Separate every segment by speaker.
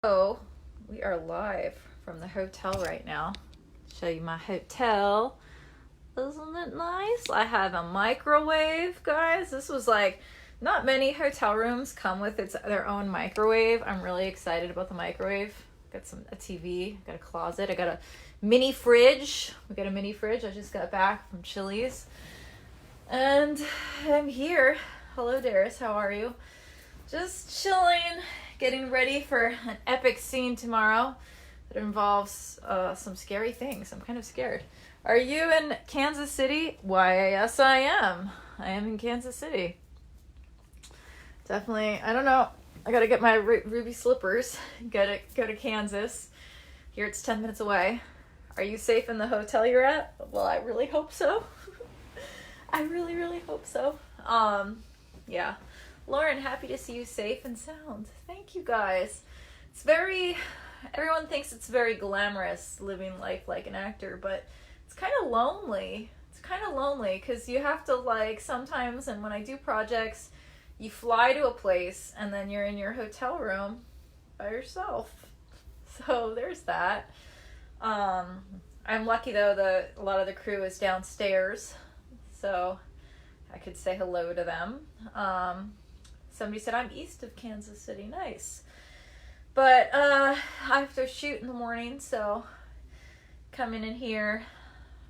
Speaker 1: Oh, we are live from the hotel right now. Show you my hotel. Isn't it nice? I have a microwave, guys. This was like, not many hotel rooms come with their own microwave. I'm really excited about the microwave. Got a TV, got a closet, I got a mini fridge. We got a mini fridge. I just got back from Chili's. And I'm here. Hello, Darius. How are you? Just chilling, getting ready for an epic scene tomorrow that involves some scary things. I'm kind of scared. Are you in Kansas City? Why, yes, I am. I am in Kansas City. Definitely, I don't know. I gotta get my ruby slippers. Gotta go to Kansas. Here it's 10 minutes away. Are you safe in the hotel you're at? Well, I really hope so. I really, really hope so. Yeah. Lauren, happy to see you safe and sound. Thank you, guys. Everyone thinks it's very glamorous living life like an actor, but it's kind of lonely. It's kind of lonely because you have to sometimes, and when I do projects, you fly to a place and then you're in your hotel room by yourself. So there's that. I'm lucky though a lot of the crew is downstairs, so I could say hello to them. Somebody said I'm east of Kansas City. Nice. But I have to shoot in the morning, so coming in here.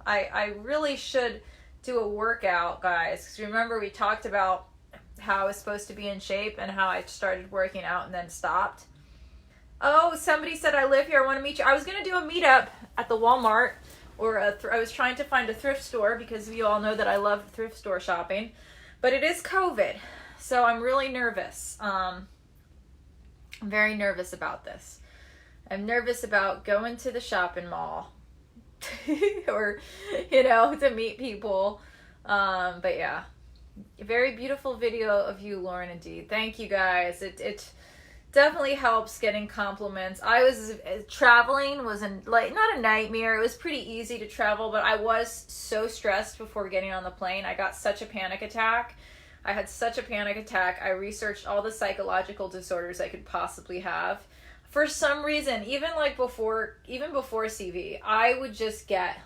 Speaker 1: I really should do a workout, guys, because remember we talked about how I was supposed to be in shape and how I started working out and then stopped. Oh, somebody said I live here. I want to meet you. I was going to do a meetup at the Walmart, or I was trying to find a thrift store because you all know that I love thrift store shopping, but it is COVID, so I'm really nervous. I'm very nervous about this. I'm nervous about going to the shopping mall or, to meet people. But yeah, a very beautiful video of you, Lauren, indeed. Thank you, guys. It definitely helps getting compliments. I was traveling was not a nightmare. It was pretty easy to travel, but I was so stressed before getting on the plane. I got such a panic attack. I had such a panic attack. I researched all the psychological disorders I could possibly have. For some reason, even before CV, I would just get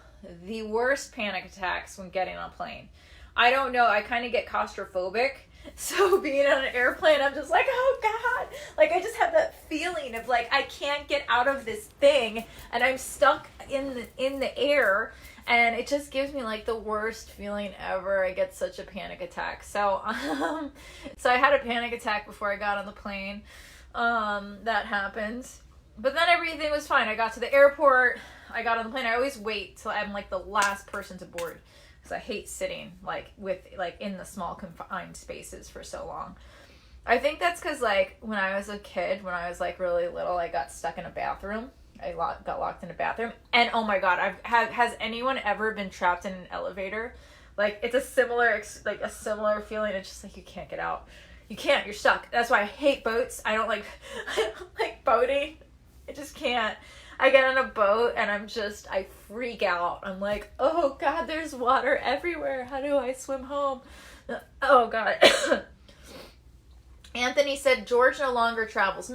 Speaker 1: the worst panic attacks when getting on a plane. I don't know. I kind of get claustrophobic. So being on an airplane, I'm just like, oh God. I just have that feeling of I can't get out of this thing and I'm stuck in the air. And it just gives me the worst feeling ever. I get such a panic attack. So, so I had a panic attack before I got on the plane. That happened. But then everything was fine. I got to the airport. I got on the plane. I always wait till I'm the last person to board. Because I hate sitting in the small confined spaces for so long. I think that's because when I was a kid, when I was really little, I got stuck in a bathroom. I got locked in a bathroom, and oh my God, has anyone ever been trapped in an elevator? It's a similar feeling. It's just you can't get out. You can't. You're stuck. That's why I hate boats. I don't like boating. I just can't. I get on a boat and I freak out. I'm like, oh God, there's water everywhere. How do I swim home? Oh God. Anthony said George no longer travels.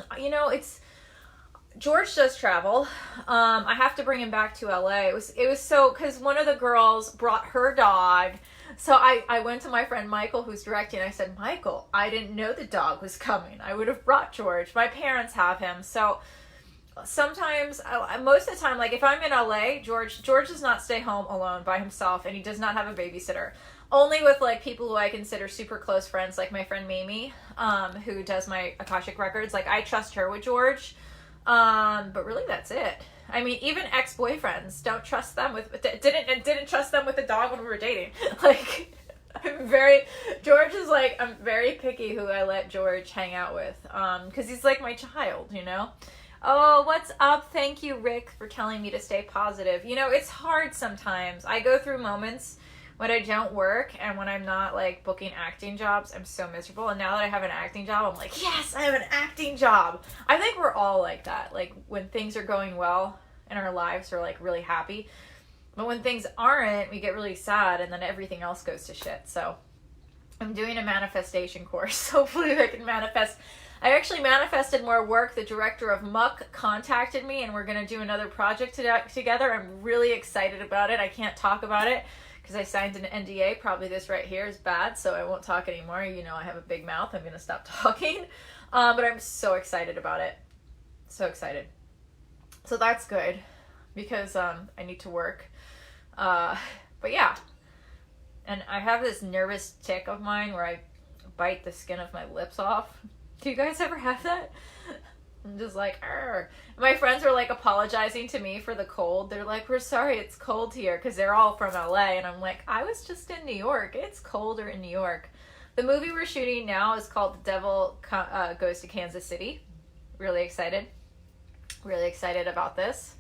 Speaker 1: George does travel. I have to bring him back to LA. It was so, because one of the girls brought her dog. So I went to my friend Michael, who's directing. I said, Michael, I didn't know the dog was coming. I would have brought George. My parents have him. So sometimes, most of the time, if I'm in LA, George does not stay home alone by himself, and he does not have a babysitter. Only with people who I consider super close friends, like my friend Mamie, who does my Akashic records. I trust her with George. But really that's it. I mean, even ex-boyfriends, don't trust them didn't trust them with the dog when we were dating. I'm very picky who I let George hang out with. 'Cause he's my child, Oh, what's up? Thank you, Rick, for telling me to stay positive. It's hard sometimes. I go through moments when I don't work and when I'm not booking acting jobs, I'm so miserable. And now that I have an acting job, I'm yes, I have an acting job. I think we're all like that. When things are going well in our lives, we're really happy. But when things aren't, we get really sad and then everything else goes to shit. So I'm doing a manifestation course. Hopefully I can manifest I actually manifested more work. The director of Muck contacted me, and we're going to do another project together. I'm really excited about it. I can't talk about it because I signed an NDA. Probably this right here is bad, so I won't talk anymore. You know I have a big mouth. I'm going to stop talking. But I'm so excited about it. So excited. So that's good because I need to work. But yeah. And I have this nervous tick of mine where I bite the skin of my lips off. Do you guys ever have that? I'm just like, argh. My friends are like apologizing to me for the cold. They're like, we're sorry it's cold here, because they're all from LA. And I'm like, I was just in New York. It's colder in New York. The movie we're shooting now is called The Devil Goes to Kansas City. Really excited. Really excited about this.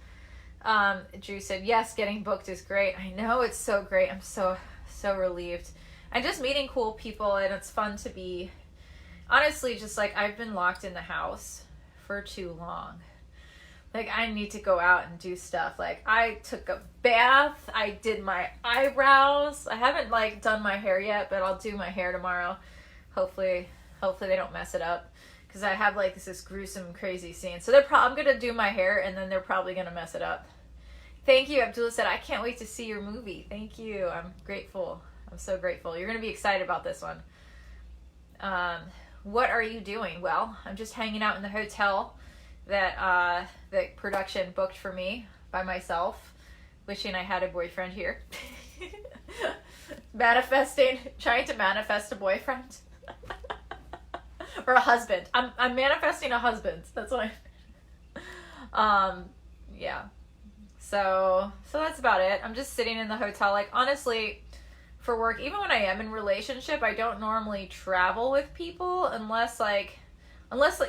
Speaker 1: Drew said, yes, getting booked is great. I know, it's so great. I'm so relieved. I'm just meeting cool people, and it's fun to be, honestly, just like, I've been locked in the house for too long. Like, I need to go out and do stuff. Like, I took a bath. I did my eyebrows. I haven't, like, done my hair yet, but I'll do my hair tomorrow. Hopefully they don't mess it up. Because I have, like, this gruesome, crazy scene. So I'm going to do my hair, and then they're probably going to mess it up. Thank you. Abdullah said, I can't wait to see your movie. Thank you. I'm grateful. I'm so grateful. You're going to be excited about this one. What are you doing? Well, I'm just hanging out in the hotel that the production booked for me by myself, wishing I had a boyfriend here. Trying to manifest a boyfriend. Or a husband. I'm manifesting a husband. That's what yeah. So that's about it. I'm just sitting in the hotel. Like, honestly, for work, even when I am in relationship, I don't normally travel with people unless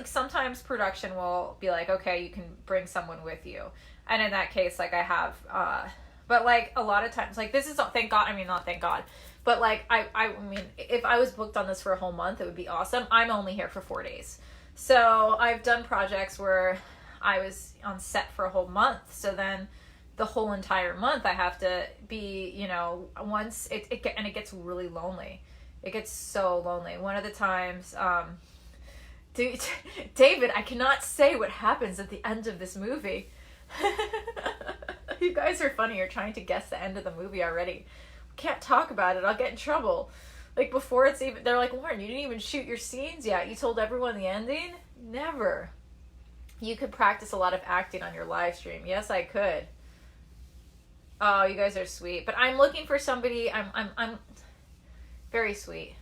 Speaker 1: sometimes production will be like, okay, you can bring someone with you. And in that case, like, I have, but like a lot of times, like, this is, thank God, I mean, not thank God, but like, I mean, if I was booked on this for a whole month, it would be awesome. I'm only here for 4 days. So I've done projects where I was on set for a whole month. So then the whole entire month I have to be, you know, once and it gets really lonely. It gets so lonely. One of the times, David, I cannot say what happens at the end of this movie. You guys are funny. You're trying to guess the end of the movie already. Can't talk about it. I'll get in trouble. Like, before it's even, they're like, Lauren, you didn't even shoot your scenes yet. You told everyone the ending? Never. You could practice a lot of acting on your live stream. Yes, I could. Oh, you guys are sweet. But I'm looking for somebody. I'm very sweet.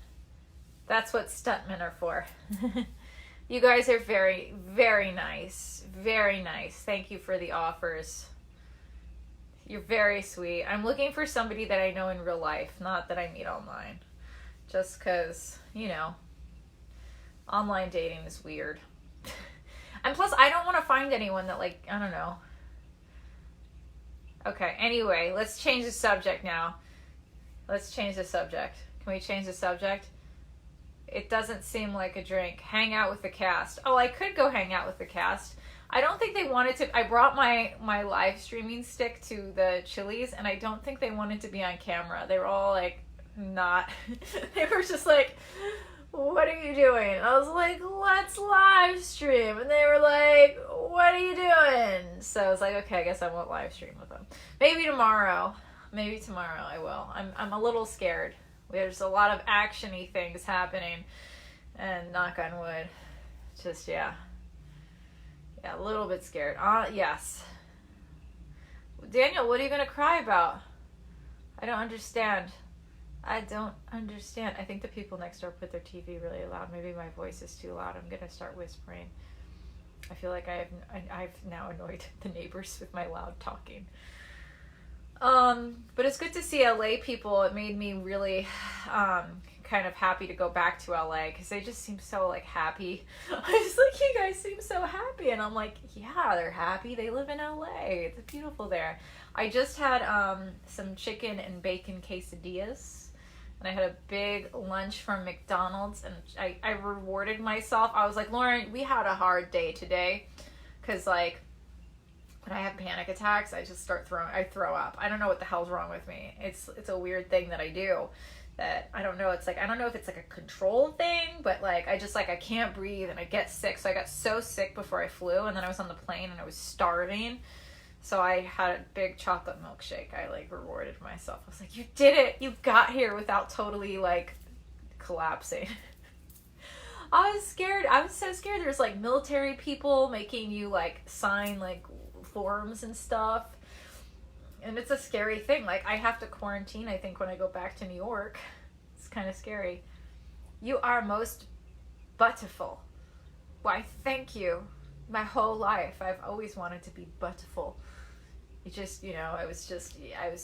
Speaker 1: That's what stuntmen are for. You guys are very, very nice. Very nice. Thank you for the offers. You're very sweet. I'm looking for somebody that I know in real life, not that I meet online. Just because, you know, online dating is weird. And plus, I don't want to find anyone that, like, I don't know. Okay, anyway, let's change the subject now. Let's change the subject. Can we change the subject? It doesn't seem like a drink. Hang out with the cast. Oh, I could go hang out with the cast. I don't think they wanted to. I brought my live streaming stick to the Chili's, and I don't think they wanted to be on camera. They were all like, not. They were just like, what are you doing? I was like, let's live stream. And they were like, what are you doing? So I was like, okay, I guess I won't live stream with them. Maybe tomorrow. Maybe tomorrow I will. I'm a little scared. There's a lot of action-y things happening. And knock on wood. Just, yeah. Yeah, a little bit scared. Yes. Daniel, what are you going to cry about? I don't understand. I don't understand. I think the people next door put their TV really loud. Maybe my voice is too loud. I'm going to start whispering. I feel like I've now annoyed the neighbors with my loud talking. But it's good to see LA people. It made me really kind of happy to go back to LA because they just seem so like happy. I was like, you guys seem so happy, and I'm like, yeah, they're happy. They live in LA. It's beautiful there. I just had some chicken and bacon quesadillas, and I had a big lunch from McDonald's, and I rewarded myself. I was like, Lauren, we had a hard day today, because like when I have panic attacks, I just start I throw up. I don't know what the hell's wrong with me. It's a weird thing that I do. that I don't know. It's like, I don't know if it's like a control thing, but like I just like, I can't breathe and I get sick. So I got so sick before I flew, and then I was on the plane and I was starving. So I had a big chocolate milkshake. I like rewarded myself. I was like, you did it. You got here without totally like collapsing. I was scared. I was so scared. There's like military people making you like sign like forms and stuff. And it's a scary thing. Like, I have to quarantine, I think, when I go back to New York. It's kind of scary. You are most beautiful. Why, thank you. My whole life, I've always wanted to be beautiful. It just, you know, I was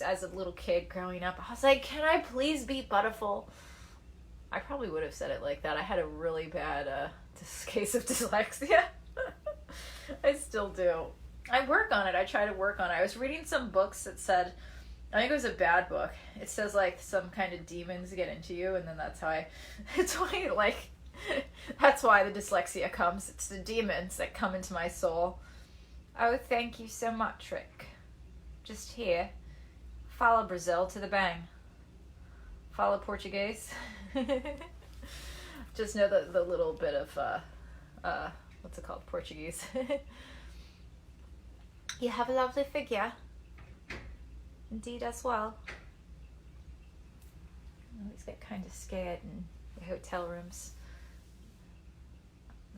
Speaker 1: as a little kid growing up, I was like, can I please be beautiful? I probably would have said it like that. I had a really bad case of dyslexia. I still do. I work on it. I try to work on it. I was reading some books that said, I think it was a bad book. It says like some kind of demons get into you, and then that's why the dyslexia comes. It's the demons that come into my soul. Oh, thank you so much, Rick. Just here. Follow Brazil to the bang. Follow Portuguese. Just know the little bit of, what's it called? Portuguese. You have a lovely figure. Indeed as well. I always get kind of scared in the hotel rooms.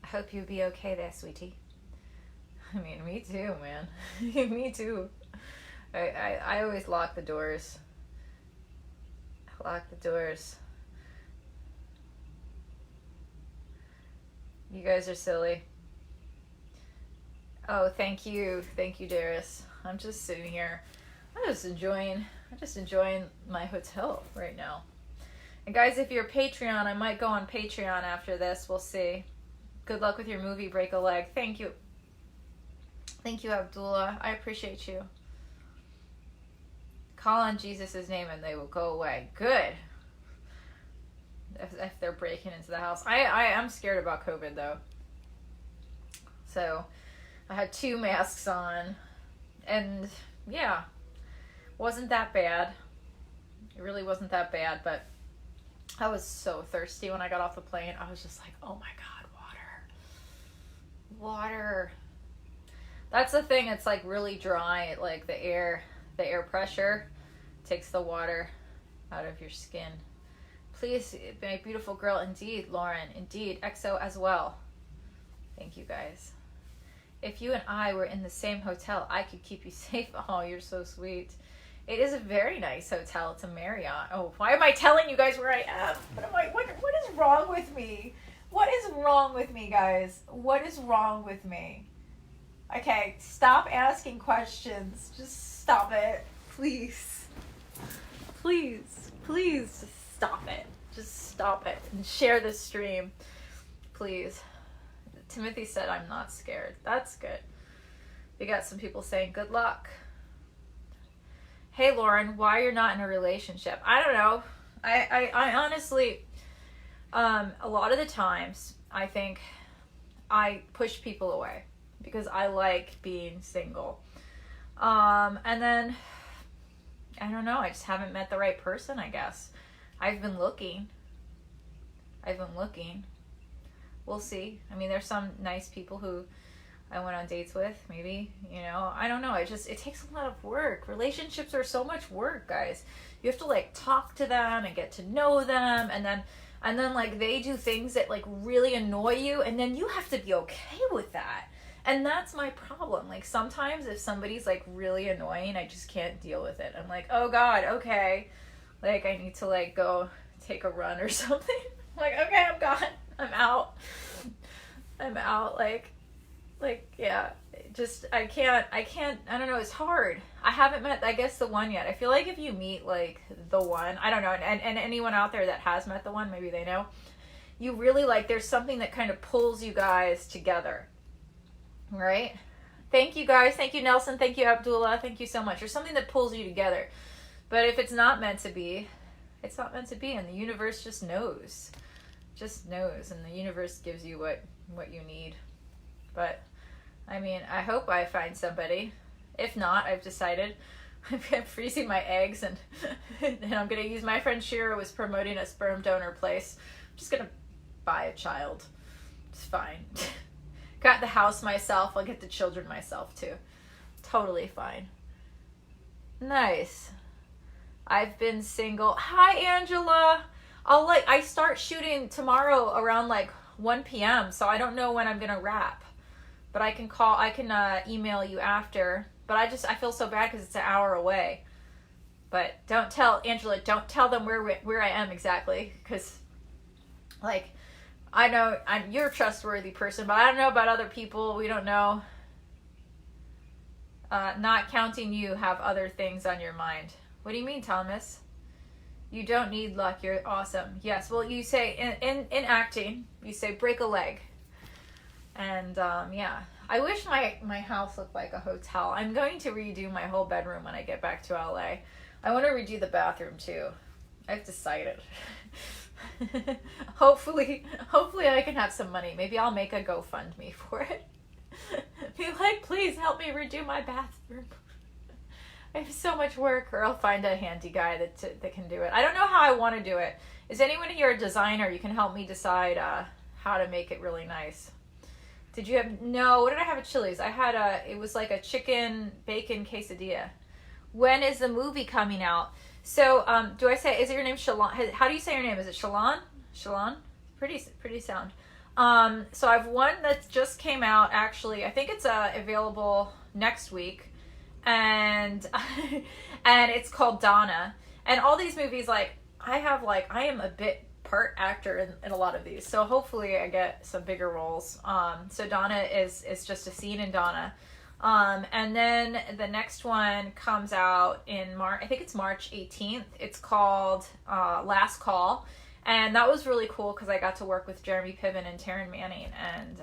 Speaker 1: I hope you'll be okay there, sweetie. I mean, me too, man. Me too. I always lock the doors. Lock the doors. You guys are silly. Oh, thank you, Darius. I'm just sitting here. I'm just enjoying my hotel right now. And guys, if you're Patreon, I might go on Patreon after this. We'll see. Good luck with your movie, Break a Leg. Thank you. Thank you, Abdullah. I appreciate you. Call on Jesus' name and they will go away. Good. If they're breaking into the house. I'm scared about COVID, though. So I had 2 masks on, and yeah, wasn't that bad. It really wasn't that bad, but I was so thirsty when I got off the plane. I was just like, oh my God, water. That's the thing. It's like really dry. Like the air pressure takes the water out of your skin. Please, my beautiful girl. Indeed, Lauren. Indeed, EXO as well. Thank you, guys. If you and I were in the same hotel, I could keep you safe. Oh, you're so sweet. It is a very nice hotel. It's a Marriott. Oh, why am I telling you guys where I am? What is wrong with me? What is wrong with me, guys? What is wrong with me? Okay, stop asking questions. Just stop it. Please. Please. Please just stop it. Just stop it. And share this stream. Please. Timothy said, I'm not scared. That's good. We got some people saying, good luck. Hey, Lauren, why you're not in a relationship? I don't know. I honestly, a lot of the times, I think I push people away because I like being single. And then, I don't know. I just haven't met the right person, I guess. I've been looking. We'll see. I mean, there's some nice people who I went on dates with, maybe, you know, I don't know. It takes a lot of work. Relationships are so much work, guys. You have to like talk to them and get to know them. And then like they do things that like really annoy you. And then you have to be okay with that. And that's my problem. Like sometimes if somebody's like really annoying, I just can't deal with it. I'm like, oh God, okay. Like I need to like go take a run or something. I'm like, okay, I'm gone. I'm out. Like, yeah, just, I can't, I don't know, it's hard. I haven't met, I guess, the one yet. I feel like if you meet, like, the one, I don't know, and anyone out there that has met the one, maybe they know, you really, like, there's something that kind of pulls you guys together, right? Thank you, guys. Thank you, Nelson. Thank you, Abdullah. Thank you so much. There's something that pulls you together. But if it's not meant to be, it's not meant to be, and the universe just knows. Just knows, and the universe gives you what you need. But I mean, I hope I find somebody. If not, I've decided I'm freezing my eggs, and I'm gonna use, my friend Shira was promoting a sperm donor place. I'm just gonna buy a child. It's fine. Got the house myself. I'll get the children myself too. Totally fine. Nice. I've been single. Hi, Angela. I start shooting tomorrow around like 1 p.m. So I don't know when I'm gonna wrap, but I can email you after. But I feel so bad because it's an hour away. But don't tell Angela. Don't tell them where I am exactly, because like I know you're a trustworthy person, but I don't know about other people. We don't know. Not counting you, have other things on your mind. What do you mean, Thomas? You don't need luck. You're awesome. Yes. Well, you say in acting, you say break a leg. And yeah, I wish my house looked like a hotel. I'm going to redo my whole bedroom when I get back to LA. I want to redo the bathroom too. I've decided. Hopefully I can have some money. Maybe I'll make a GoFundMe for it. Be like, please help me redo my bathroom. I have so much work. Or I'll find a handy guy that can do it. I don't know how I want to do it. Is anyone here a designer? You can help me decide how to make it really nice. Did you have, no, what did I have at Chili's? I had it was like a chicken bacon quesadilla. When is the movie coming out? So, do I say, is it your name Shalon? How do you say your name? Is it Shalon? Shalon? Pretty sound. So I've one that just came out, actually. I think it's available next week. And and it's called Donna. And all these movies, I am a bit part actor in a lot of these. So hopefully I get some bigger roles. So Donna is just a scene in Donna. And then the next one comes out in March. I think it's March 18th. It's called Last Call. And that was really cool because I got to work with Jeremy Piven and Taryn Manning. And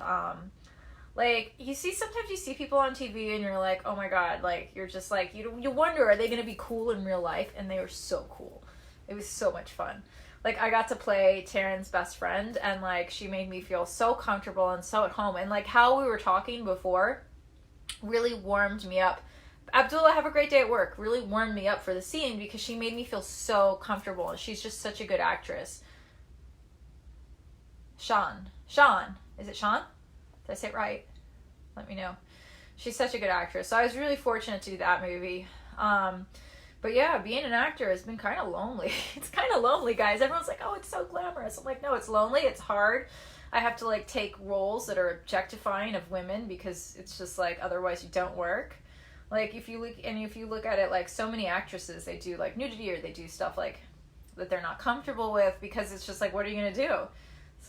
Speaker 1: sometimes you see people on TV and you're like, oh my God, you're just like, you wonder, are they going to be cool in real life? And they were so cool. It was so much fun. I got to play Taryn's best friend, and she made me feel so comfortable and so at home. And how we were talking before really warmed me up. Abdullah, have a great day at work, really warmed me up for the scene because she made me feel so comfortable, and she's just such a good actress. Sean, is it Sean? Did I say it right? Let me know. She's such a good actress. So I was really fortunate to do that movie. But yeah, being an actor has been kind of lonely. It's kind of lonely, guys. Everyone's like, oh, it's so glamorous. I'm like, no, it's lonely. It's hard. I have to take roles that are objectifying of women because it's just otherwise you don't work. If you look at it, so many actresses, they do nudity, or they do stuff that they're not comfortable with because it's just what are you going to do? It's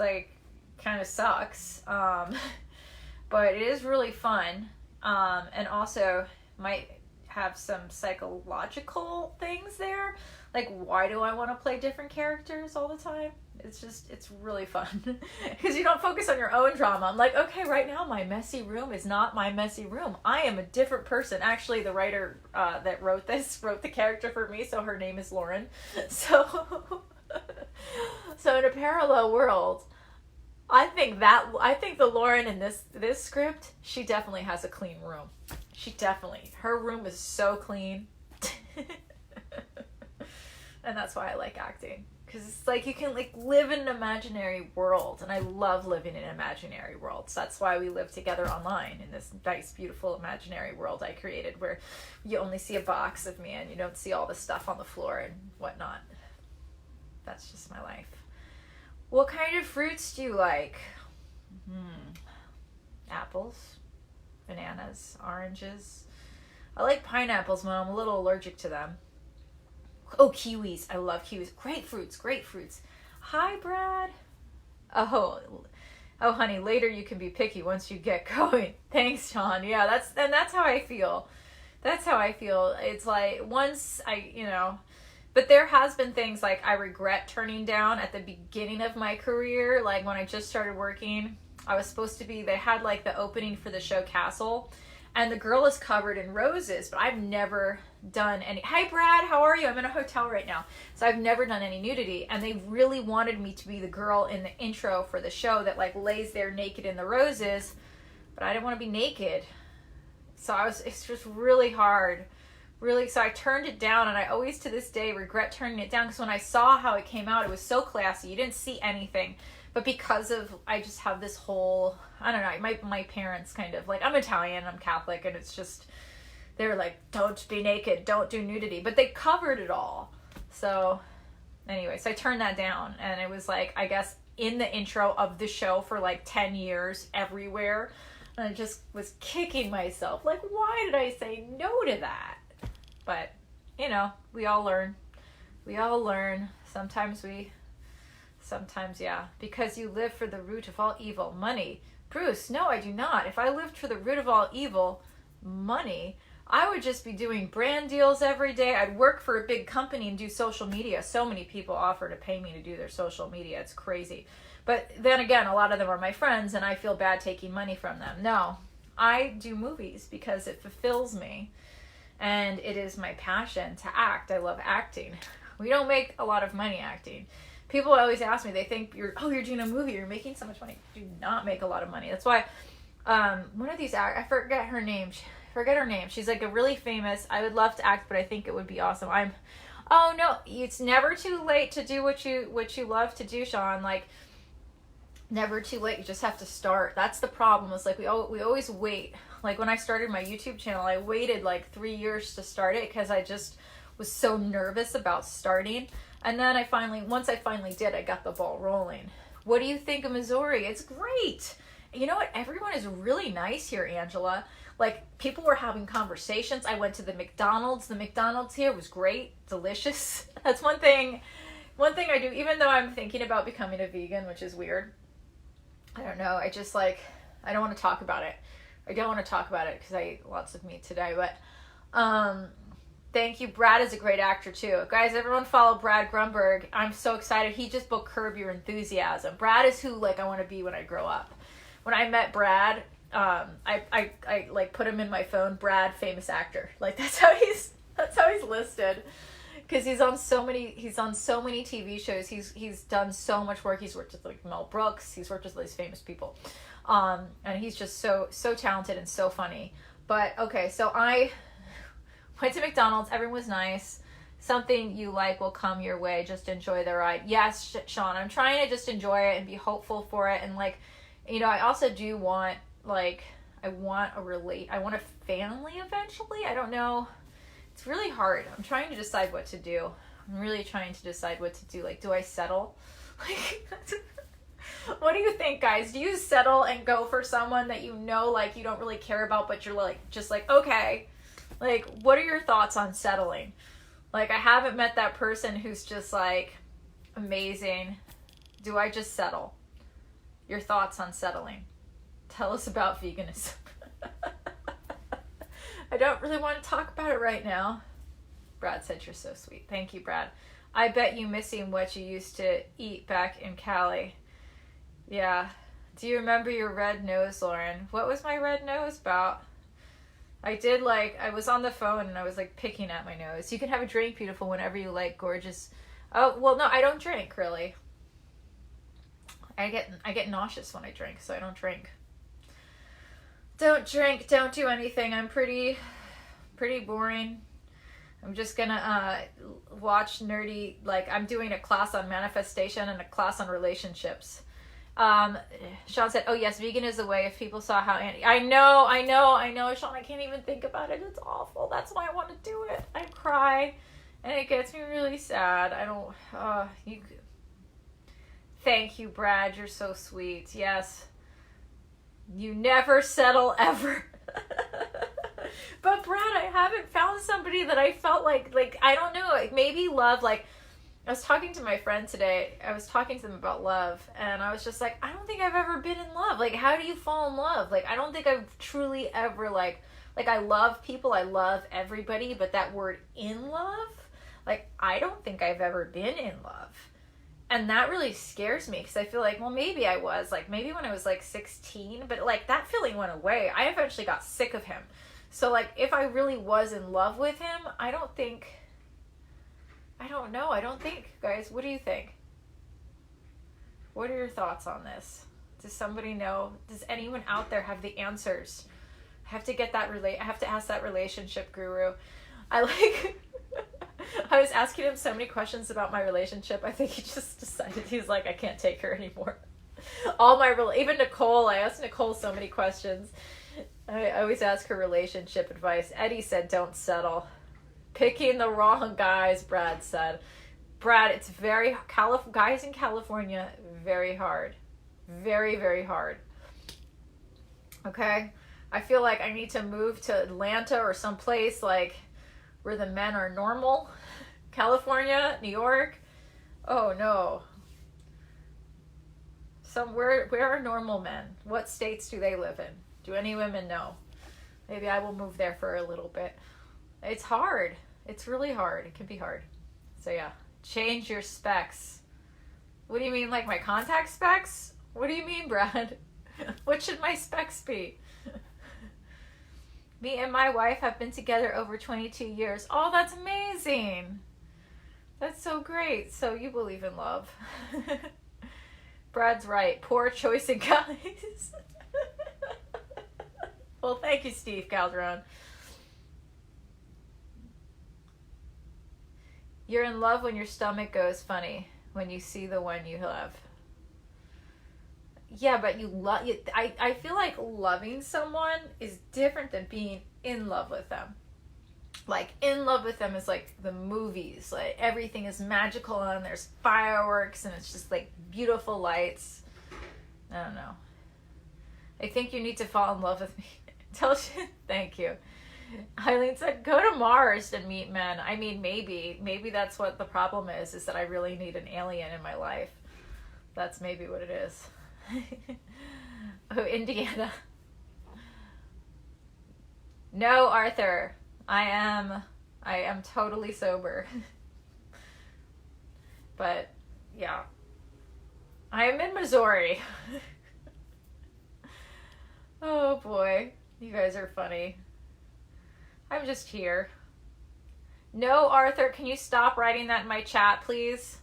Speaker 1: kind of sucks. But it is really fun. And also might have some psychological things there. Why do I want to play different characters all the time? It's really fun. Because you don't focus on your own drama. I'm like, okay, right now my messy room is not my messy room. I am a different person. Actually, the writer that wrote this wrote the character for me, so her name is Lauren. So in a parallel world, I think the Lauren in this script, she definitely has a clean room. Her room is so clean. And that's why I like acting. Because it's you can live in an imaginary world. And I love living in imaginary worlds. That's why we live together online in this nice, beautiful imaginary world I created, where you only see a box of me and you don't see all the stuff on the floor and whatnot. That's just my life. What kind of fruits do you like? Apples, bananas, oranges. I like pineapples, but I'm a little allergic to them. Oh, kiwis. I love kiwis. Grapefruits. Hi, Brad. Oh, honey, later you can be picky once you get going. Thanks, Sean. Yeah, that's how I feel. It's once but there has been things I regret turning down at the beginning of my career. When I just started working, I was supposed to be, they had the opening for the show Castle, and the girl is covered in roses, but I've never done any. Hi, Brad, how are you? I'm in a hotel right now. So I've never done any nudity, and they really wanted me to be the girl in the intro for the show that lays there naked in the roses, but I didn't want to be naked. So it's just really hard really, so I turned it down, and I always to this day regret turning it down, because when I saw how it came out, it was so classy. You didn't see anything, but because of, I just have this whole, I don't know, my parents kind of, like, I'm Italian, I'm Catholic, and it's just, they're like, don't be naked, don't do nudity, but they covered it all. So anyway, so I turned that down, and it was like, I guess, in the intro of the show for like 10 years everywhere, and I just was kicking myself, like, why did I say no to that? But, you know, we all learn. Sometimes, yeah. Because you live for the root of all evil, money. Bruce, no, I do not. If I lived for the root of all evil, money, I would just be doing brand deals every day. I'd work for a big company and do social media. So many people offer to pay me to do their social media. It's crazy. But then again, a lot of them are my friends, and I feel bad taking money from them. No, I do movies because it fulfills me. And it is my passion to act. I love acting. We don't make a lot of money acting. People always ask me, they think you're doing a movie, you're making so much money. You do not make a lot of money. That's why one of these I forget her name. She's like a really famous, I would love to act, but I think it would be awesome. Oh no, it's never too late to do what you love to do, Sean. Like, never too late. You just have to start. That's the problem. It's like we always wait. Like when I started my YouTube channel, I waited like 3 years to start it because I just was so nervous about starting. And then once I finally did, I got the ball rolling. What do you think of Missouri? It's great. You know what? Everyone is really nice here, Angela. Like, people were having conversations. I went to the McDonald's. The McDonald's here was great, delicious. That's one thing I do, even though I'm thinking about becoming a vegan, which is weird. I don't know. I just I don't want to talk about it. I don't want to talk about it because I ate lots of meat today. But thank you. Brad is a great actor too. Guys, everyone follow Brad Grunberg. I'm so excited. He just booked Curb Your Enthusiasm. Brad is who I want to be when I grow up. When I met Brad, I put him in my phone, Brad, famous actor. Like that's how he's listed. Because he's on so many TV shows. He's done so much work. He's worked with Mel Brooks. He's worked with these famous people. And he's just so talented and so funny. But okay, so I went to McDonald's. Everyone was nice. Something you like will come your way. Just enjoy the ride. Yes, Sean, I'm trying to just enjoy it and be hopeful for it. And I also do want I want a family eventually. I don't know. It's really hard. I'm trying to decide what to do. I'm really trying to decide what to do. Do I settle? What do you think, guys? Do you settle and go for someone that you know, you don't really care about, but you're okay? What are your thoughts on settling? I haven't met that person who's just amazing. Do I just settle? Your thoughts on settling. Tell us about veganism. I don't really want to talk about it right now. Brad said you're so sweet. Thank you, Brad. I bet you missing what you used to eat back in Cali. Yeah. Do you remember your red nose, Lauren? What was my red nose about? I did I was on the phone and I was picking at my nose. You can have a drink, beautiful, whenever you like, gorgeous. Oh, well, no, I don't drink, really. I get nauseous when I drink, so I don't drink. Don't drink, don't do anything. I'm pretty boring. I'm just gonna watch nerdy, I'm doing a class on manifestation and a class on relationships. Sean said, oh yes, vegan is the way. If people saw how I know, Sean, I can't even think about it. It's awful. That's why I want to do it. I cry and it gets me really sad. Thank you, Brad. You're so sweet. Yes. You never settle ever. But Brad, I haven't found somebody that I felt I don't know, maybe love, I was talking to my friend today. I was talking to them about love, and I was just I don't think I've ever been in love. How do you fall in love? I don't think I've truly ever, I love people, I love everybody, but that word in love, I don't think I've ever been in love. And that really scares me, because I feel well, maybe I was, maybe when I was 16, but that feeling went away. I eventually got sick of him. So if I really was in love with him, I don't think, guys, what do you think? What are your thoughts on this? Does somebody know? Does anyone out there have the answers? I have to get I have to ask that relationship guru. I like, I was asking him so many questions about my relationship. I think he just decided, he's like, I can't take her anymore. Even Nicole, I asked Nicole so many questions. I always ask her relationship advice. Eddie said, don't settle. Picking the wrong guys, Brad said. Brad, it's very, guys in California, very hard. Very, very hard. Okay? I feel like I need to move to Atlanta or someplace like where the men are normal. California, New York. Oh no. Where are normal men? What states do they live in? Do any women know? Maybe I will move there for a little bit. It's hard. It's really hard. It can be hard. So yeah, change your specs. What do you mean, like my contact specs? What do you mean, Brad? What should my specs be? Me and my wife have been together over 22 years. Oh, that's amazing. That's so great. So you believe in love. Brad's right. Poor choice in guys. Well, thank you, Steve Calderon. You're in love when your stomach goes funny, when you see the one you love. Yeah, but I feel like loving someone is different than being in love with them. Like, in love with them is like the movies. Like, everything is magical and there's fireworks and it's just like beautiful lights. I don't know. I think you need to fall in love with me. Thank you. Eileen said, go to Mars and meet men. I mean, maybe that's what the problem is that I really need an alien in my life. That's maybe what it is. Oh, Indiana. No, Arthur. I am totally sober. But yeah. I am in Missouri. Oh boy. You guys are funny. I'm just here. No, Arthur, can you stop writing that in my chat, please?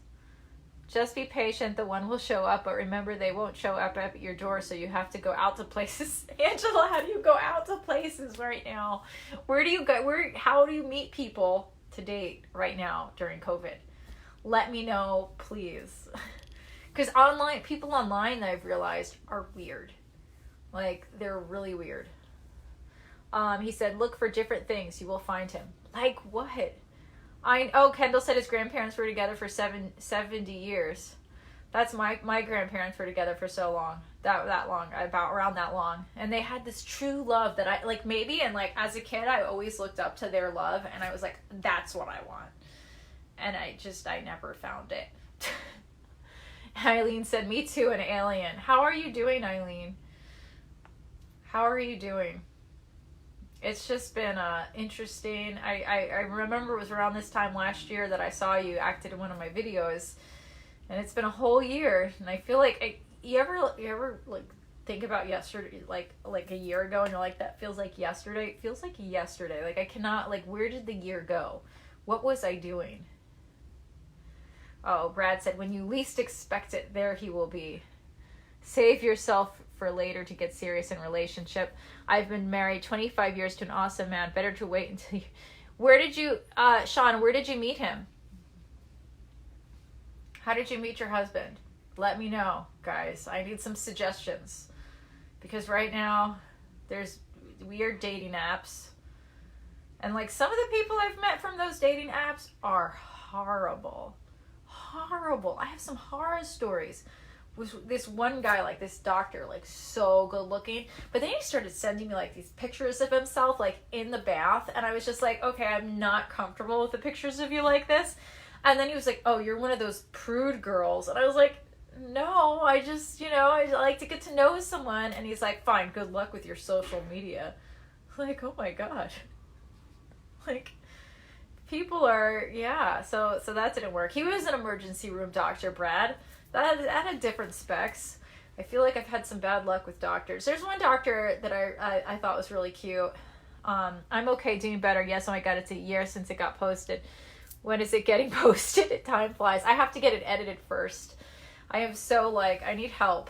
Speaker 1: Just be patient. The one will show up, but remember they won't show up at your door, so you have to go out to places. Angela, how do you go out to places right now? Where do you go? How do you meet people to date right now during COVID? Let me know, please. Because people online that I've realized are weird. Like, they're really weird. He said, look for different things. You will find him. Like what? Kendall said his grandparents were together for 70 years. That's my grandparents were together for so long. That long. Around that long. And they had this true love that I, like, maybe, and like, as a kid, I always looked up to their love, and I was like, that's what I want. And I never found it. Eileen said, me too, an alien. How are you doing, Eileen? How are you doing? It's just been interesting. I remember it was around this time last year that I saw you acted in one of my videos, and it's been a whole year. And I feel like you ever like think about yesterday, like a year ago, and you're like, that feels like yesterday. It feels like yesterday. Like I cannot, like, where did the year go? What was I doing? Oh, Brad said, when you least expect it, there he will be. Save yourself for later to get serious in relationship. I've been married 25 years to an awesome man. Better to wait until you... Sean, where did you meet him? How did you meet your husband? Let me know, guys. I need some suggestions. Because right now, there's weird dating apps. And like, some of the people I've met from those dating apps are horrible. Horrible. I have some horror stories. Was this one guy, like this doctor, like so good looking, but then he started sending me like these pictures of himself like in the bath, and I was just like, okay, I'm not comfortable with the pictures of you like this. And then he was like, oh, you're one of those prude girls, and I was like, no, I just, I like to get to know someone. And he's like, fine, good luck with your social media. Like, oh my god. Like, people are, yeah, so that didn't work. He was an emergency room doctor, Brad. That had different specs. I feel like I've had some bad luck with doctors. There's one doctor that I thought was really cute. I'm okay, doing better. Yes, oh my god, it's a year since it got posted. When is it getting posted? Time flies. I have to get it edited first. I am so I need help.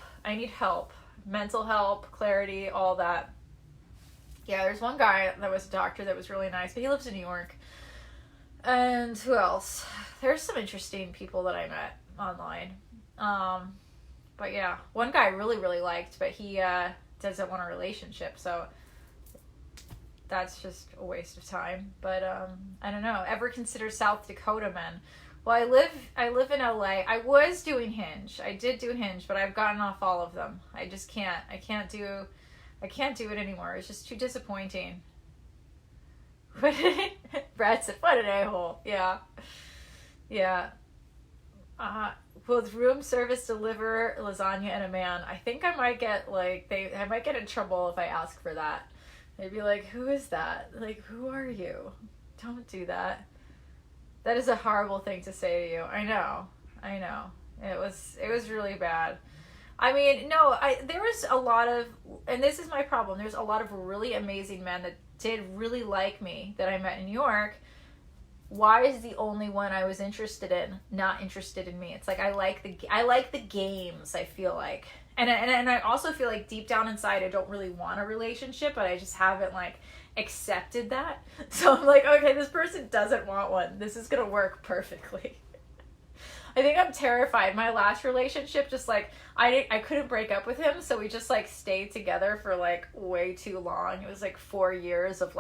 Speaker 1: Mental help, clarity, all that. Yeah, there's one guy that was a doctor that was really nice, but he lives in New York. And who else? There's some interesting people that I met online. But yeah, one guy I really, really liked, but he doesn't want a relationship, so that's just a waste of time. But I don't know. Ever consider South Dakota men? Well, I live in LA. I was doing Hinge. I did do Hinge, but I've gotten off all of them. I just can't. I can't do it anymore. It's just too disappointing. Brad said, "What an a-hole." Yeah. Yeah. Will room service deliver lasagna and a man? I think I might get I might get in trouble if I ask for that. They'd be like, "Who is that? Like, who are you? Don't do that." That is a horrible thing to say to you. I know. It was really bad. I mean, no, there was a lot of, and this is my problem, there's a lot of really amazing men that did really like me that I met in New York. Why is the only one I was interested in not interested in me? It's like I like the games, I feel like. And I also feel like deep down inside I don't really want a relationship, but I just haven't accepted that. So I'm like, okay, this person doesn't want one. This is going to work perfectly. I think I'm terrified. My last relationship, just I couldn't break up with him, so we just stayed together for way too long. It was 4 years of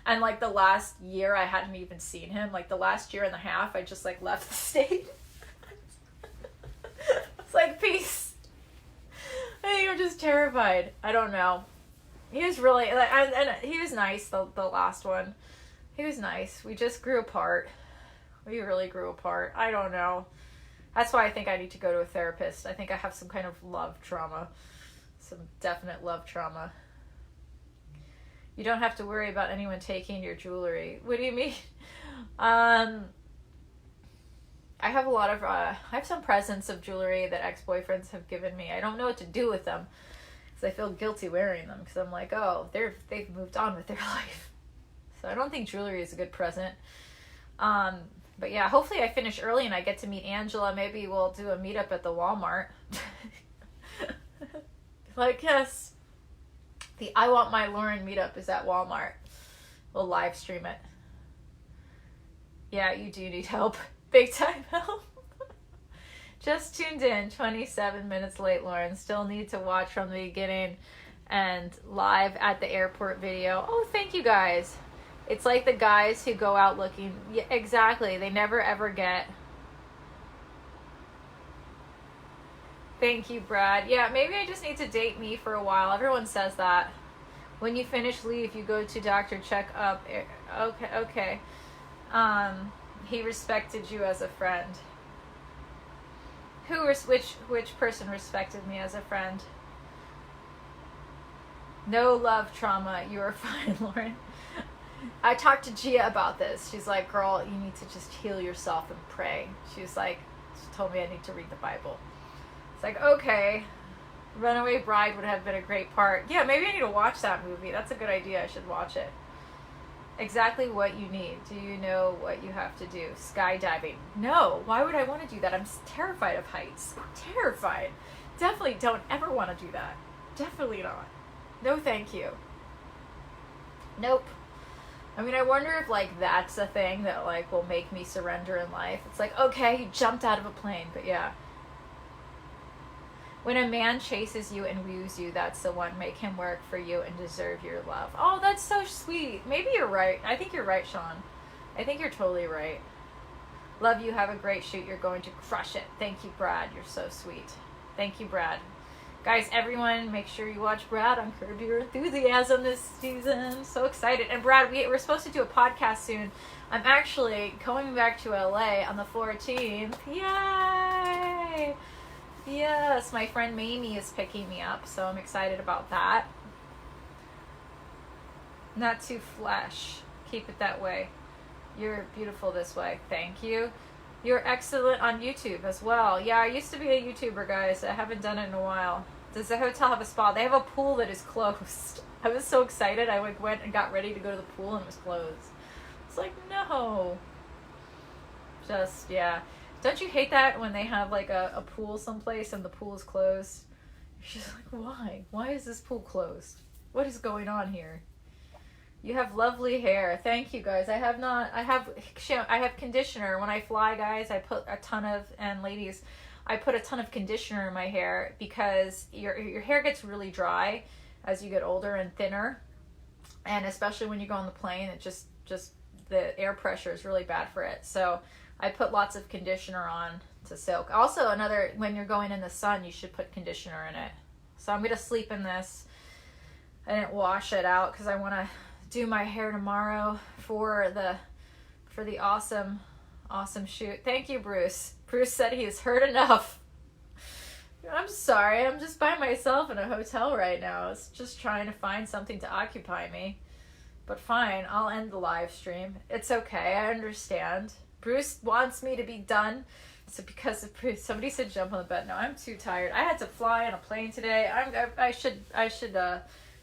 Speaker 1: and the last year I hadn't even seen him. The last year and a half I just left the state. It's peace. I think I'm just terrified. I don't know. He was really and he was nice. The last one, he was nice. We just grew apart. We really grew apart. I don't know. That's why I think I need to go to a therapist. I think I have some kind of love trauma. Some definite love trauma. You don't have to worry about anyone taking your jewelry. What do you mean? I have a lot of, I have some presents of jewelry that ex-boyfriends have given me. I don't know what to do with them because I feel guilty wearing them because I'm like, oh, they've moved on with their life. So I don't think jewelry is a good present. But yeah, hopefully I finish early and I get to meet Angela. Maybe we'll do a meetup at the Walmart. Yes. The I Want My Lauren meetup is at Walmart. We'll live stream it. Yeah, you do need help. Big time help. Just tuned in, 27 minutes late, Lauren. Still need to watch from the beginning and live at the airport video. Oh, thank you guys. It's like the guys who go out looking. Yeah, exactly. They never ever get. Thank you, Brad. Yeah, maybe I just need to date me for a while. Everyone says that. When you finish, leave. You go to doctor, check up. Okay. He respected you as a friend. Which person respected me as a friend? No love trauma. You are fine, Lauren. I talked to Gia about this. She's like, girl, you need to just heal yourself and pray. She told me I need to read the Bible. It's like, okay. Runaway Bride would have been a great part. Yeah, maybe I need to watch that movie. That's a good idea. I should watch it. Exactly what you need. Do you know what you have to do? Skydiving. No. Why would I want to do that? I'm terrified of heights. Terrified. Definitely don't ever want to do that. Definitely not. No, thank you. Nope. I mean, I wonder if that's a thing that will make me surrender in life. It's okay, you jumped out of a plane, but yeah. When a man chases you and woos you, that's the one. Make him work for you and deserve your love. Oh, that's so sweet. Maybe you're right. I think you're right, Sean. I think you're totally right. Love you. Have a great shoot. You're going to crush it. Thank you, Brad. You're so sweet. Thank you, Brad. Guys, everyone, make sure you watch Brad on Curb Your Enthusiasm this season. So excited. And Brad, we're supposed to do a podcast soon. I'm actually going back to LA on the 14th. Yay! Yes, my friend Mamie is picking me up, so I'm excited about that. Not too flash. Keep it that way. You're beautiful this way. Thank you. You're excellent on YouTube as well. Yeah, I used to be a YouTuber, guys. I haven't done it in a while. Does the hotel have a spa? They have a pool that is closed. I was so excited. I went and got ready to go to the pool and it was closed. It's like, no. Just, yeah. Don't you hate that when they have a pool someplace and the pool is closed? You're just like, why? Why is this pool closed? What is going on here? You have lovely hair. Thank you, guys. I have conditioner. When I fly, guys, I put a ton of, and ladies, I put a ton of conditioner in my hair because your hair gets really dry as you get older and thinner. And especially when you go on the plane, it just the air pressure is really bad for it. So I put lots of conditioner on to soak. Also, when you're going in the sun, you should put conditioner in it. So I'm going to sleep in this. I didn't wash it out because I want to do my hair tomorrow for the awesome shoot. Thank you, Bruce. Bruce said he's heard enough. I'm sorry, I'm just by myself in a hotel right now. I was just trying to find something to occupy me. But fine, I'll end the live stream. It's okay, I understand. Bruce wants me to be done. So because of Bruce, somebody said jump on the bed. No, I'm too tired. I had to fly on a plane today. I should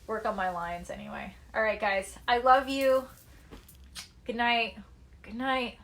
Speaker 1: work on my lines anyway. All right, guys. I love you. Good night. Good night.